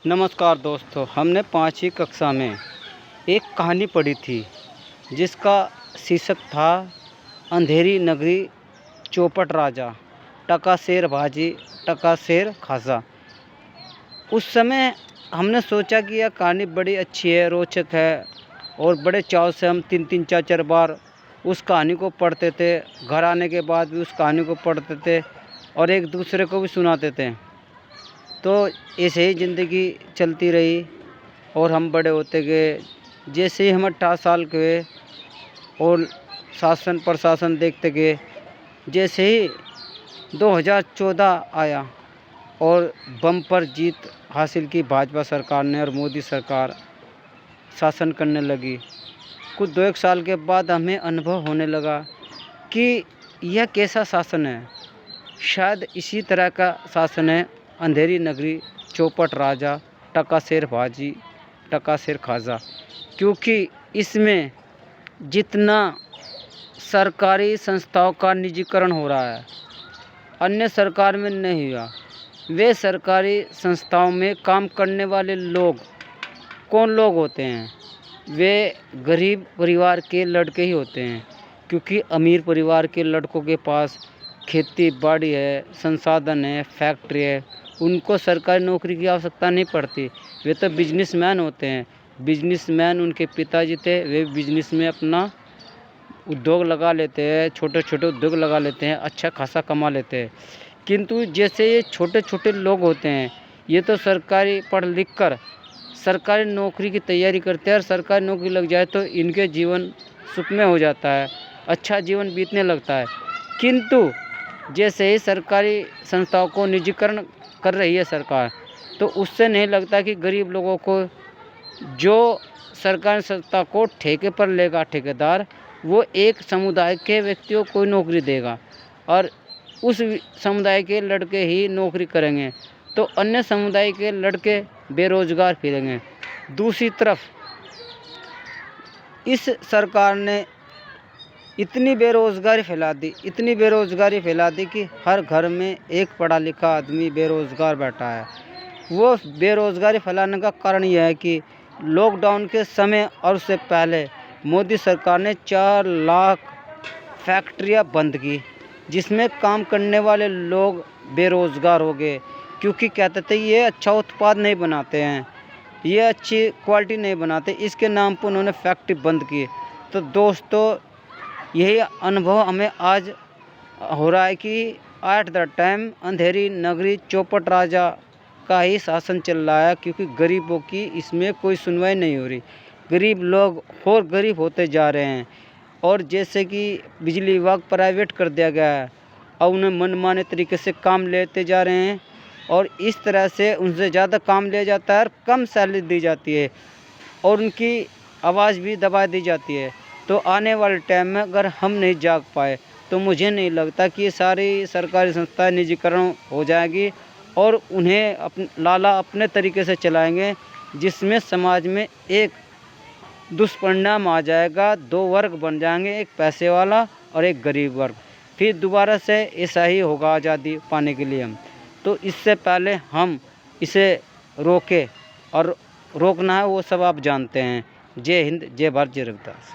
नमस्कार दोस्तों, हमने 5वीं कक्षा में एक कहानी पढ़ी थी जिसका शीर्षक था अंधेरी नगरी चौपट राजा, टका शेर भाजी टका शेर खासा। उस समय हमने सोचा कि यह कहानी बड़ी अच्छी है, रोचक है और बड़े चाव से हम 3-3 4-4 बार उस कहानी को पढ़ते थे। घर आने के बाद भी उस कहानी को पढ़ते थे और एक दूसरे को भी सुनाते थे। तो ऐसे ही ज़िंदगी चलती रही और हम बड़े होते गए। जैसे ही हम 18 साल के हुए और शासन प्रशासन देखते गए, जैसे ही 2014 आया और बम्पर जीत हासिल की भाजपा सरकार ने और मोदी सरकार शासन करने लगी, कुछ 2-1 साल के बाद हमें अनुभव होने लगा कि यह कैसा शासन है। शायद इसी तरह का शासन है अंधेरी नगरी चौपट राजा, टका शेर भाजी टका शेर खाजा। क्योंकि इसमें जितना सरकारी संस्थाओं का निजीकरण हो रहा है, अन्य सरकार में नहीं हुआ। वे सरकारी संस्थाओं में काम करने वाले लोग कौन लोग होते हैं? वे गरीब परिवार के लड़के ही होते हैं। क्योंकि अमीर परिवार के लड़कों के पास खेती बाड़ी है, संसाधन है, फैक्ट्री है, उनको सरकारी नौकरी की आवश्यकता नहीं पड़ती। वे तो बिजनेसमैन होते हैं। बिजनेसमैन उनके पिताजी थे, वे बिजनेस में अपना उद्योग लगा लेते हैं, छोटे छोटे उद्योग लगा लेते हैं, अच्छा खासा कमा लेते हैं। किंतु जैसे ये छोटे छोटे लोग होते हैं, ये तो सरकारी पढ़ लिख कर सरकारी नौकरी की तैयारी करते हैं और सरकारी नौकरी लग जाए तो इनके जीवन सुखमय हो जाता है, अच्छा जीवन बीतने लगता है। किंतु जैसे ही सरकारी संस्थाओं को निजीकरण कर रही है सरकार, तो उससे नहीं लगता कि गरीब लोगों को, जो सरकारी संस्था को ठेके पर लेगा ठेकेदार, वो एक समुदाय के व्यक्तियों को नौकरी देगा और उस समुदाय के लड़के ही नौकरी करेंगे, तो अन्य समुदाय के लड़के बेरोजगार फिरेंगे। दूसरी तरफ इस सरकार ने इतनी बेरोज़गारी फैला दी कि हर घर में एक पढ़ा लिखा आदमी बेरोज़गार बैठा है। वो बेरोज़गारी फैलाने का कारण यह है कि लॉकडाउन के समय और उससे पहले मोदी सरकार ने 4 लाख फैक्ट्रियां बंद की, जिसमें काम करने वाले लोग बेरोज़गार हो गए। क्योंकि कहते थे ये अच्छा उत्पाद नहीं बनाते हैं, ये अच्छी क्वालिटी नहीं बनाते, इसके नाम पर उन्होंने फैक्ट्री बंद की। तो दोस्तों, यही अनुभव हमें आज हो रहा है कि एट द टाइम अंधेरी नगरी चौपट राजा का ही शासन चल रहा है। क्योंकि गरीबों की इसमें कोई सुनवाई नहीं हो रही। गरीब लोग और गरीब होते जा रहे हैं और जैसे कि बिजली विभाग प्राइवेट कर दिया गया है, और उन्हें मनमाने तरीके से काम लेते जा रहे हैं और इस तरह से उनसे ज़्यादा काम लिया जाता है और कम सैलरी दी जाती है और उनकी आवाज़ भी दबा दी जाती है। तो आने वाले टाइम में अगर हम नहीं जाग पाए तो मुझे नहीं लगता कि ये सारी सरकारी संस्थाएं निजीकरण हो जाएगी और उन्हें लाला अपने तरीके से चलाएंगे, जिसमें समाज में एक दुष्परिणाम आ जाएगा। 2 वर्ग बन जाएंगे, एक पैसे वाला और एक गरीब वर्ग। फिर दोबारा से ऐसा ही होगा आज़ादी पाने के लिए हम। तो इससे पहले हम इसे रोकें और रोकना है वो सब आप जानते हैं। जय हिंद, जय भारत, जय रविदास।